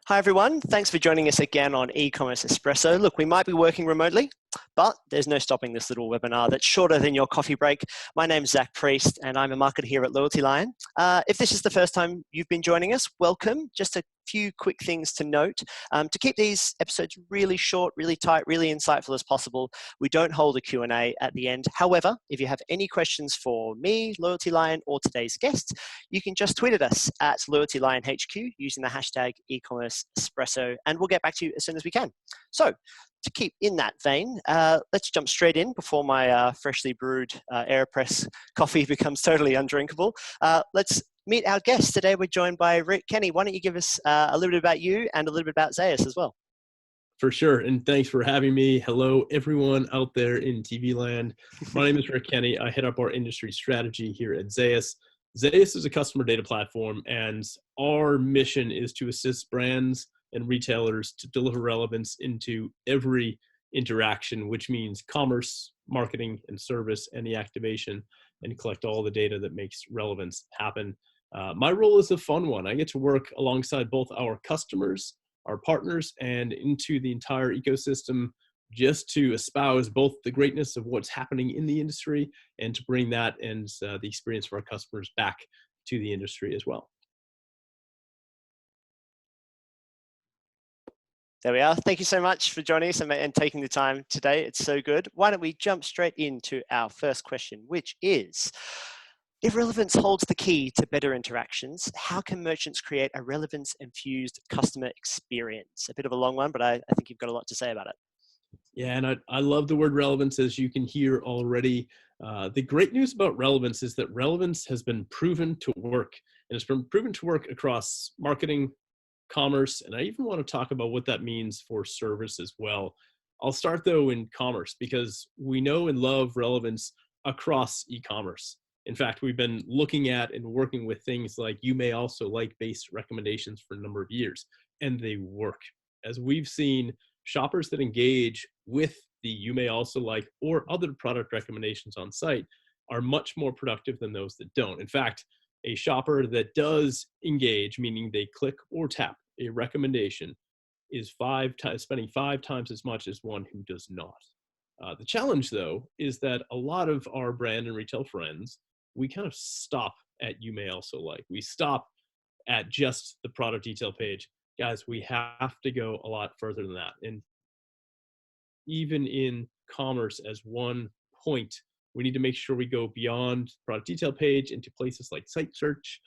Hi everyone, thanks for joining us again on Ecommerce Espresso. Look, we might be working remotely, but there's no stopping this little webinar that's shorter than your coffee break. My name's Zach Priest and I'm a marketer here at LoyaltyLion. If this is the first time you've been joining us, welcome. Just a few quick things to note. To keep these episodes really short, really tight, really insightful as possible, we don't hold a Q&A at the end. However, if you have any questions for me, LoyaltyLion, or today's guest, you can just tweet at us at LoyaltyLionHQ using the hashtag Ecommerce Espresso, and we'll get back to you as soon as we can. So, to keep in that vein, let's jump straight in before my freshly brewed AeroPress coffee becomes totally undrinkable. Let's meet our guests. Today we're joined by Rick. Kenny, why don't you give us a little bit about you and a little bit about Zaius as well? For sure, and thanks for having me. Hello, everyone out there in TV land. My name is Rick Kenny. I head up our industry strategy here at Zaius. Zaius is a customer data platform, and our mission is to assist brands and retailers to deliver relevance into every interaction, which means commerce, marketing, and service, and the activation, and collect all the data that makes relevance happen. My role is a fun one. I get to work alongside both our customers, our partners, and into the entire ecosystem, just to espouse both the greatness of what's happening in the industry and to bring that and the experience of our customers back to the industry as well. There we are. Thank you so much for joining us and taking the time today. It's so good. Why don't we jump straight into our first question, which is, if relevance holds the key to better interactions, how can merchants create a relevance-infused customer experience? A bit of a long one, but I think you've got a lot to say about it. Yeah, and I love the word relevance, as you can hear already. The great news about relevance is that relevance has been proven to work, and it's been proven to work across marketing, commerce, and I even want to talk about what that means for service as well. I'll start though in commerce, because we know and love relevance across e-commerce. In fact, we've been looking at and working with things like you may also like based recommendations for a number of years, and they work. As we've seen, shoppers that engage with the you may also like or other product recommendations on site are much more productive than those that don't. In fact, a shopper that does engage, meaning they click or tap a recommendation, is spending 5 times as much as one who does not. The challenge, though, is that a lot of our brand and retail friends, we kind of stop at you may also like. We stop at just the product detail page. Guys, we have to go a lot further than that. And even in commerce as one point, we need to make sure we go beyond product detail page into places like site search,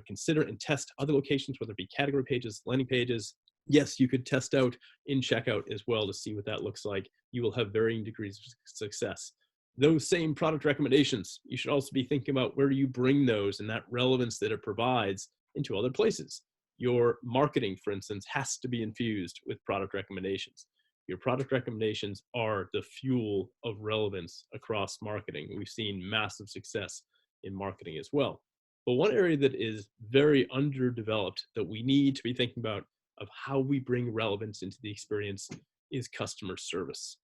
consider and test other locations, whether it be category pages, landing pages. Yes, you could test out in checkout as well to see what that looks like. You will have varying degrees of success. Those same product recommendations, you should also be thinking about where do you bring those and that relevance that it provides into other places. Your marketing, for instance, has to be infused with product recommendations. Your product recommendations are the fuel of relevance across marketing. We've seen massive success in marketing as well. But one area that is very underdeveloped that we need to be thinking about of how we bring relevance into the experience is customer service.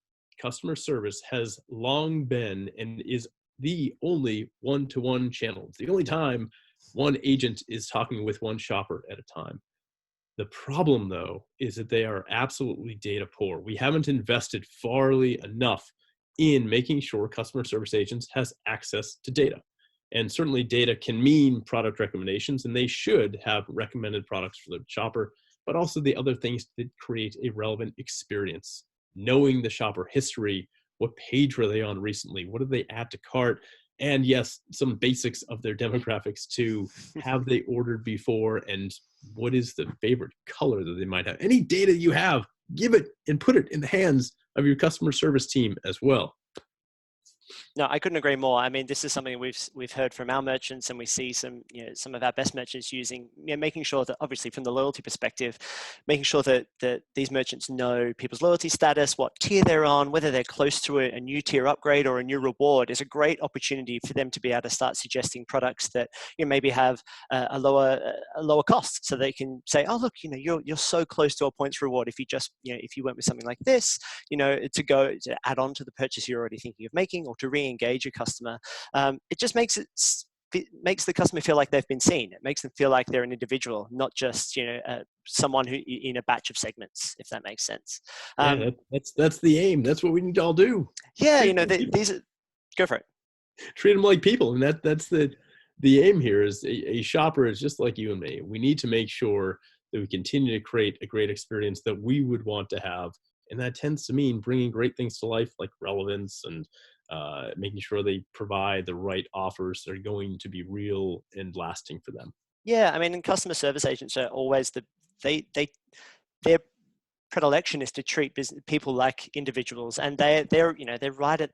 Customer service has long been and is the only one-to-one channel. It's the only time one agent is talking with one shopper at a time. The problem, though, is that they are absolutely data poor. We haven't invested farly enough in making sure customer service agents has access to data. And certainly data can mean product recommendations, and they should have recommended products for the shopper, but also the other things that create a relevant experience. Knowing the shopper history, what page were they on recently? What did they add to cart? And yes, some basics of their demographics too. Have they ordered before? And what is the favorite color that they might have? Any data you have, give it and put it in the hands of your customer service team as well. No, I couldn't agree more. I mean, this is something we've heard from our merchants, and we see some of our best merchants using, making sure that, obviously from the loyalty perspective, making sure that these merchants know people's loyalty status, what tier they're on, whether they're close to a new tier upgrade or a new reward is a great opportunity for them to be able to start suggesting products that maybe have a lower cost, so they can say, oh look, you're so close to a points reward if you just if you went with something like this, to add on to the purchase you're already thinking of making, or to re-engage a customer. It just makes it makes the customer feel like they've been seen. It makes them feel like they're an individual, not just someone who in a batch of segments, if that makes sense. Yeah, that's the aim. That's what we need to all do. Yeah, Treat go for it. treat them like people, and that's the aim here. Is a shopper is just like you and me. We need to make sure that we continue to create a great experience that we would want to have, and that tends to mean bringing great things to life, like relevance and making sure they provide the right offers that are going to be real and lasting for them. Yeah, I mean, and customer service agents are always their predilection is to treat people like individuals, and they're right at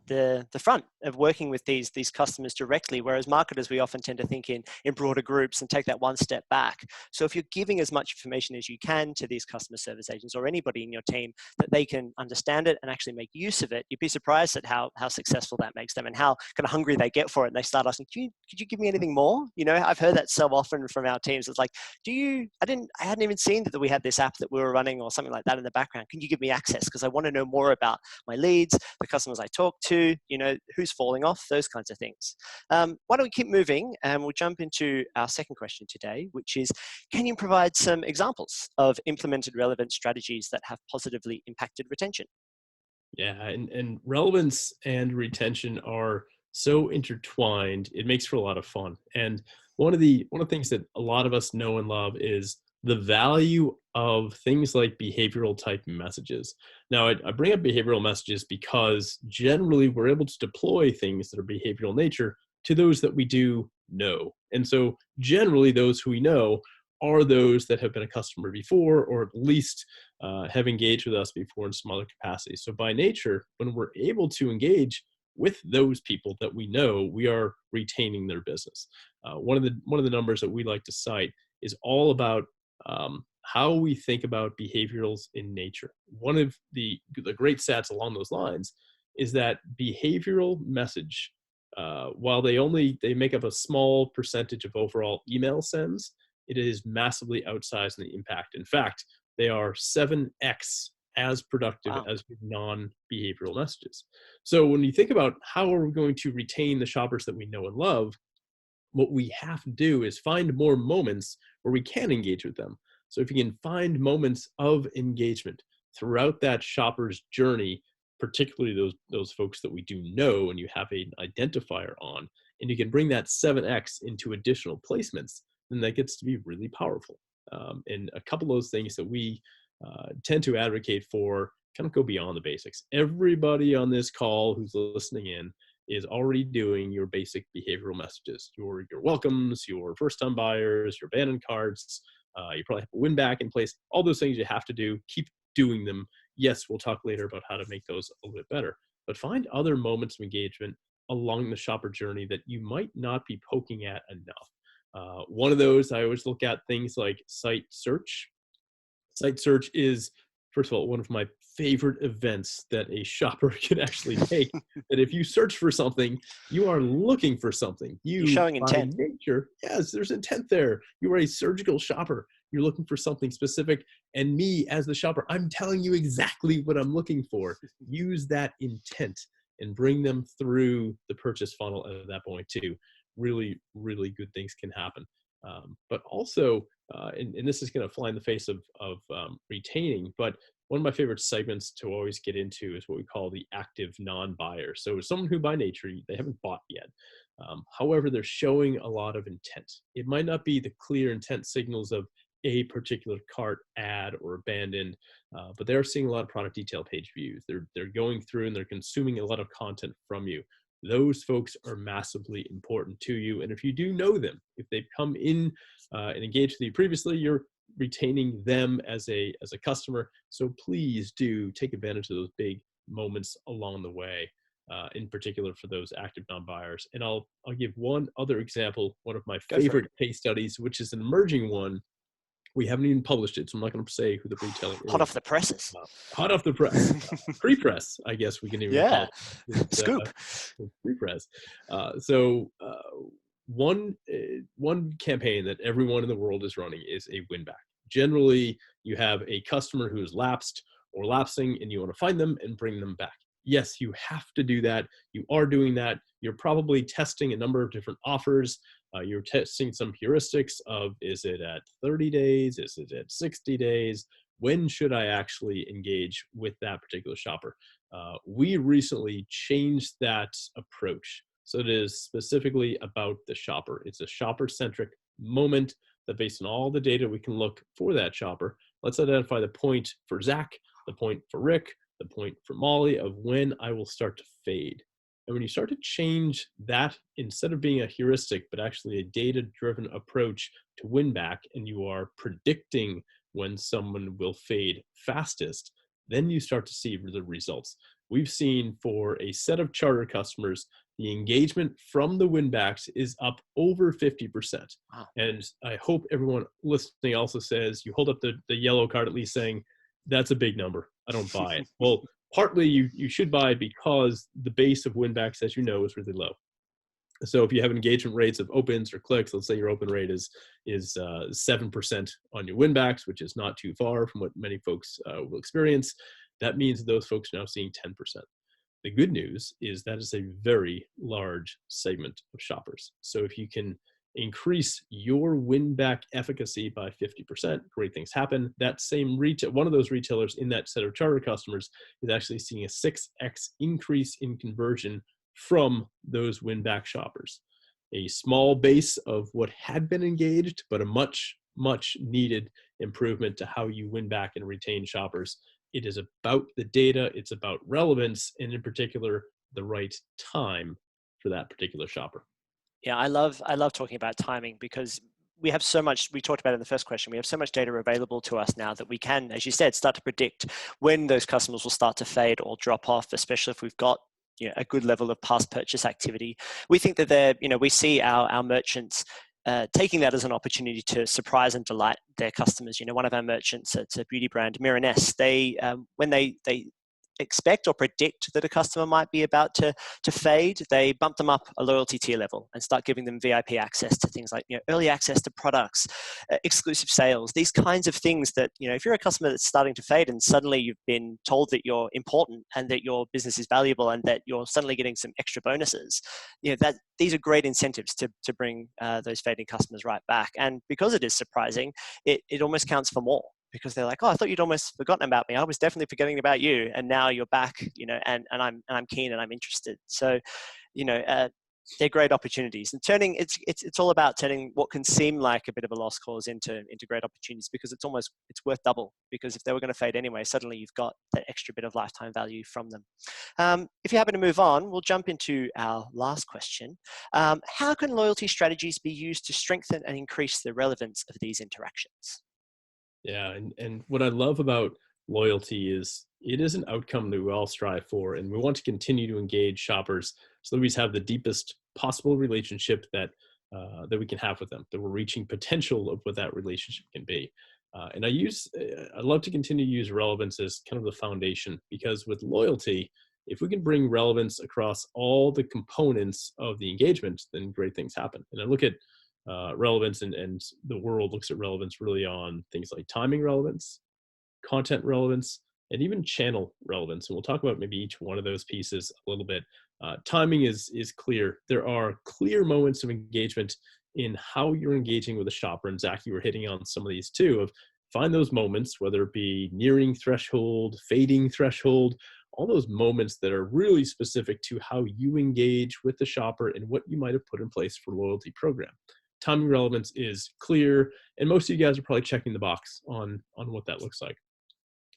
the front of working with these customers directly, whereas marketers, we often tend to think in broader groups and take that one step back. So if you're giving as much information as you can to these customer service agents or anybody in your team that they can understand it and actually make use of it, you'd be surprised at how successful that makes them and how kind of hungry they get for it, and they start asking, could you give me anything more? I've heard that so often from our teams. It's like, I hadn't even seen that we had this app that we were running or something like that in the background. Can you give me access? Because I want to know more about my leads, the customers I talk to, who's falling off, those kinds of things. Why don't we keep moving, and we'll jump into our second question today, which is, can you provide some examples of implemented relevance strategies that have positively impacted retention? Yeah, and relevance and retention are so intertwined. It makes for a lot of fun. And one of the things that a lot of us know and love is the value of things like behavioral type messages. Now, I bring up behavioral messages because generally we're able to deploy things that are behavioral nature to those that we do know. And so generally those who we know are those that have been a customer before, or at least have engaged with us before in some other capacity. So by nature, when we're able to engage with those people that we know, we are retaining their business. One of the numbers that we like to cite is all about how we think about behaviorals in nature. One of the great stats along those lines is that behavioral message, while they make up a small percentage of overall email sends, it is massively outsized in the impact. In fact, they are 7x as productive as non-behavioral messages. So when you think about how are we going to retain the shoppers that we know and love, what we have to do is find more moments where we can engage with them. So if you can find moments of engagement throughout that shopper's journey, particularly those folks that we do know and you have an identifier on, and you can bring that 7x into additional placements, then that gets to be really powerful. And a couple of those things that we tend to advocate for kind of go beyond the basics. Everybody on this call who's listening in is already doing your basic behavioral messages, your welcomes, your first-time buyers, your abandoned carts. You probably have a win back in place. All those things you have to do, keep doing them. Yes, we'll talk later about how to make those a little bit better, but find other moments of engagement along the shopper journey that you might not be poking at enough. One of those, I always look at things like site search. Site search is, first of all, one of my favorite events that a shopper can actually take. That if you search for something, you are looking for something. You're showing intent. By nature, yes, there's intent there. You are a surgical shopper. You're looking for something specific. And me, as the shopper, I'm telling you exactly what I'm looking for. Use that intent and bring them through the purchase funnel at that point too. Really, really good things can happen. But also, and this is going to fly in the face of retaining, but one of my favorite segments to always get into is what we call the active non-buyer. So someone who by nature, they haven't bought yet. However, they're showing a lot of intent. It might not be the clear intent signals of a particular cart, ad, or abandoned, but they're seeing a lot of product detail page views. They're going through and they're consuming a lot of content from you. Those folks are massively important to you. And if you do know them, if they've come in and engaged with you previously, you're retaining them as a customer. So please do take advantage of those big moments along the way, in particular for those active non-buyers. And I'll give one other example, one of my favorite case studies, which is an emerging one. We haven't even published it, so I'm not going to say who the retailer is. Hot off the presses. Hot off the press. Pre-press, I guess we can even call it. Scoop. Pre-press. So one campaign that everyone in the world is running is a win back. Generally, you have a customer who is lapsed or lapsing, and you want to find them and bring them back. Yes, you have to do that. You are doing that. you're probably testing a number of different offers. You're testing some heuristics of, is it at 30 days? Is it at 60 days? When should I actually engage with that particular shopper? We recently changed that approach. So it is specifically about the shopper. It's a shopper-centric moment that, based on all the data we can look for that shopper, let's identify the point for Zach, the point for Rick, the point for Molly of when I will start to fade. And when you start to change that, instead of being a heuristic, but actually a data-driven approach to win back, and you are predicting when someone will fade fastest, then you start to see the results. We've seen for a set of charter customers, the engagement from the winbacks is up over 50%. Wow. And I hope everyone listening also says, you hold up the yellow card at least saying, that's a big number, I don't buy it. Well, partly you should buy it because the base of winbacks, as you know, is really low. So if you have engagement rates of opens or clicks, let's say your open rate is 7% on your winbacks, which is not too far from what many folks will experience. That means those folks are now seeing 10%. The good news is that is a very large segment of shoppers. So if you can increase your win-back efficacy by 50%, great things happen. That same one of those retailers in that set of charter customers is actually seeing a 6x increase in conversion from those win-back shoppers. A small base of what had been engaged, but a much, much needed improvement to how you win back and retain shoppers. It is about the data, it's about relevance, and in particular, the right time for that particular shopper. Yeah, I love talking about timing, because we have so much, we talked about it in the first question, we have so much data available to us now that we can, as you said, start to predict when those customers will start to fade or drop off, especially if we've got a good level of past purchase activity. We think that we see our merchants taking that as an opportunity to surprise and delight their customers. One of our merchants, it's a beauty brand, Miraness, they when they expect or predict that a customer might be about to fade, they bump them up a loyalty tier level and start giving them VIP access to things like early access to products, exclusive sales, these kinds of things that if you're a customer that's starting to fade and suddenly you've been told that you're important and that your business is valuable and that you're suddenly getting some extra bonuses, that these are great incentives to bring those fading customers right back. And because it is surprising, it almost counts for more, because they're like, oh, I thought you'd almost forgotten about me. I was definitely forgetting about you, and now you're back, and I'm keen and I'm interested. So, they're great opportunities. And it's all about turning what can seem like a bit of a lost cause into great opportunities, because it's worth double. Because if they were going to fade anyway, suddenly you've got that extra bit of lifetime value from them. If you happen to move on, we'll jump into our last question. How can loyalty strategies be used to strengthen and increase the relevance of these interactions? Yeah, and what I love about loyalty is it is an outcome that we all strive for, and we want to continue to engage shoppers so that we have the deepest possible relationship that we can have with them, that we're reaching potential of what that relationship can be. And I love to continue to use relevance as kind of the foundation, because with loyalty, if we can bring relevance across all the components of the engagement, then great things happen. And I look at relevance, and the world looks at relevance really on things like timing relevance, content relevance, and even channel relevance. And we'll talk about maybe each one of those pieces a little bit. Timing is clear. There are clear moments of engagement in how you're engaging with a shopper. And Zach, you were hitting on some of these too, of find those moments, whether it be nearing threshold, fading threshold, all those moments that are really specific to how you engage with the shopper and what you might have put in place for loyalty program. Timing relevance is clear, and most of you guys are probably checking the box on what that looks like.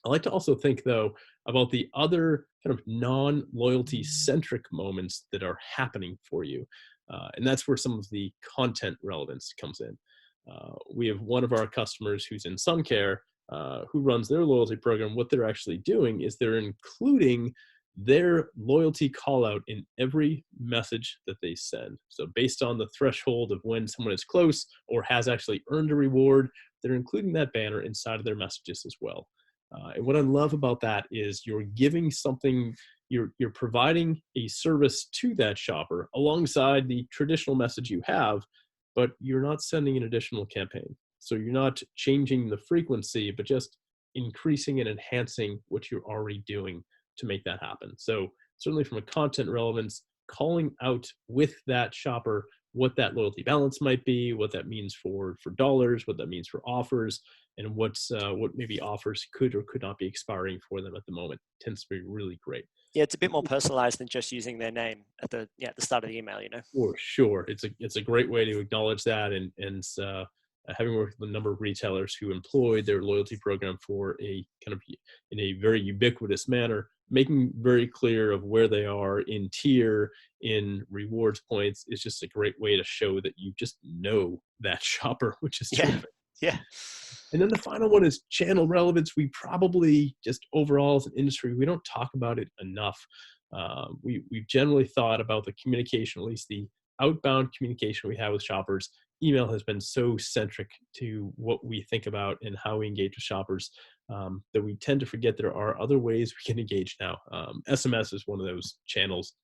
I like to also think, though, about the other kind of non-loyalty centric moments that are happening for you. And that's where some of the content relevance comes in. We have one of our customers who's in sun care, who runs their loyalty program. What they're actually doing is they're including their loyalty call out in every message that they send. So based on the threshold of when someone is close or has actually earned a reward, they're including that banner inside of their messages as well. And what I love about that is you're giving something, you're providing a service to that shopper alongside the traditional message you have, but you're not sending an additional campaign. So you're not changing the frequency, but just increasing and enhancing what you're already doing to make that happen. So certainly from a content relevance, calling out with that shopper what that loyalty balance might be, what that means for dollars, what that means for offers, and what maybe offers could or could not be expiring for them at the moment. Tends to be really great. Yeah, it's a bit more personalized than just using their name at the start of the email, For sure. It's a great way to acknowledge that, and having worked with a number of retailers who employed their loyalty program for a kind of in a very ubiquitous manner, making very clear of where they are in tier, in rewards points, is just a great way to show that you just know that shopper, which is terrific. Yeah. And then the final one is channel relevance. We probably just overall as an industry, we don't talk about it enough. We've generally thought about the communication, at least the outbound communication we have with shoppers. Email has been so centric to what we think about and how we engage with shoppers that we tend to forget there are other ways we can engage now. SMS is one of those channels.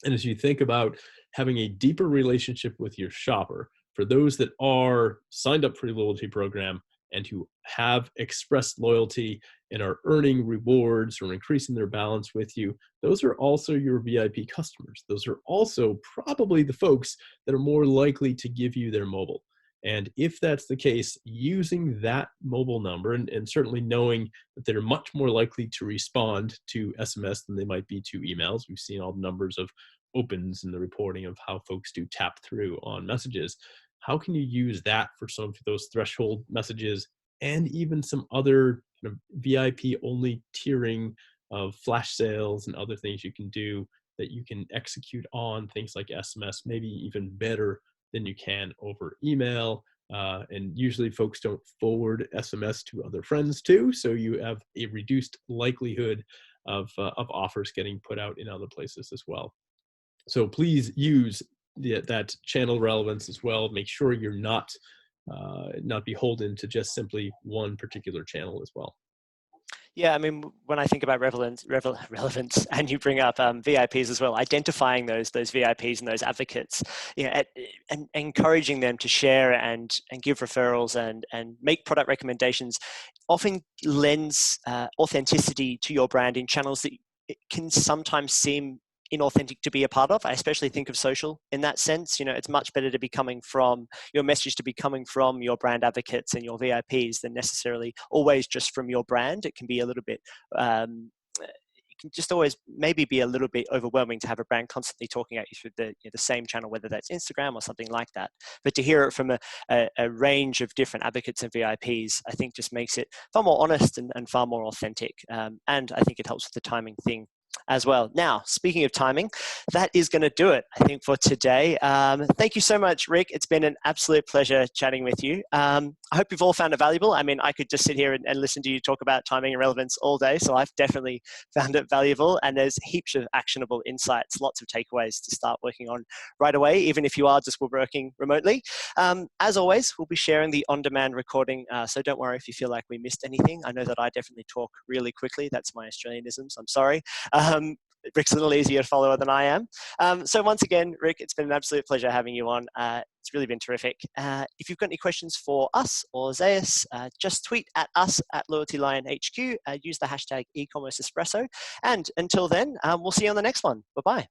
And as you think about having a deeper relationship with your shopper, for those that are signed up for your loyalty program and who have expressed loyalty and are earning rewards or increasing their balance with you, those are also your VIP customers. Those are also probably the folks that are more likely to give you their mobile. And if that's the case, using that mobile number and certainly knowing that they're much more likely to respond to SMS than they might be to emails. We've seen all the numbers of opens and the reporting of how folks do tap through on messages. How can you use that for some of those threshold messages and even some other kind of VIP only tiering of flash sales and other things you can do that you can execute on things like SMS, maybe even better than you can over email. And usually folks don't forward SMS to other friends too. So you have a reduced likelihood of offers getting put out in other places as well. So please use that channel relevance as well. Make sure you're not beholden to just simply one particular channel as well. Yeah, I mean, when I think about relevance, and you bring up VIPs as well, identifying those VIPs and those advocates, and encouraging them to share and give referrals and make product recommendations, often lends authenticity to your brand in channels that it can sometimes seem inauthentic to be a part of. I especially think of social in that sense. It's much better to be coming from your message, to be coming from your brand advocates and your VIPs than necessarily always just from your brand. It can be a little bit it can just always maybe be a little bit overwhelming to have a brand constantly talking at you through the same channel, whether that's Instagram or something like that. But to hear it from a range of different advocates and VIPs, I think just makes it far more honest and far more authentic. And I think it helps with the timing thing as well. Now, speaking of timing, that is going to do it, I think, for today. Thank you so much, Rick. It's been an absolute pleasure chatting with you. I hope you've all found it valuable. I mean, I could just sit here and listen to you talk about timing and relevance all day, so I've definitely found it valuable, and there's heaps of actionable insights, lots of takeaways to start working on right away, even if you are just working remotely. As always, we'll be sharing the on-demand recording, so don't worry if you feel like we missed anything. I know that I definitely talk really quickly. That's my Australianisms. I'm sorry. Rick's a little easier to follow than I am. So once again, Rick, it's been an absolute pleasure having you on. It's really been terrific. If you've got any questions for us or Zaius, just tweet at us at LoyaltyLion HQ. Use the hashtag Ecommerce Espresso. And until then, we'll see you on the next one. Bye-bye.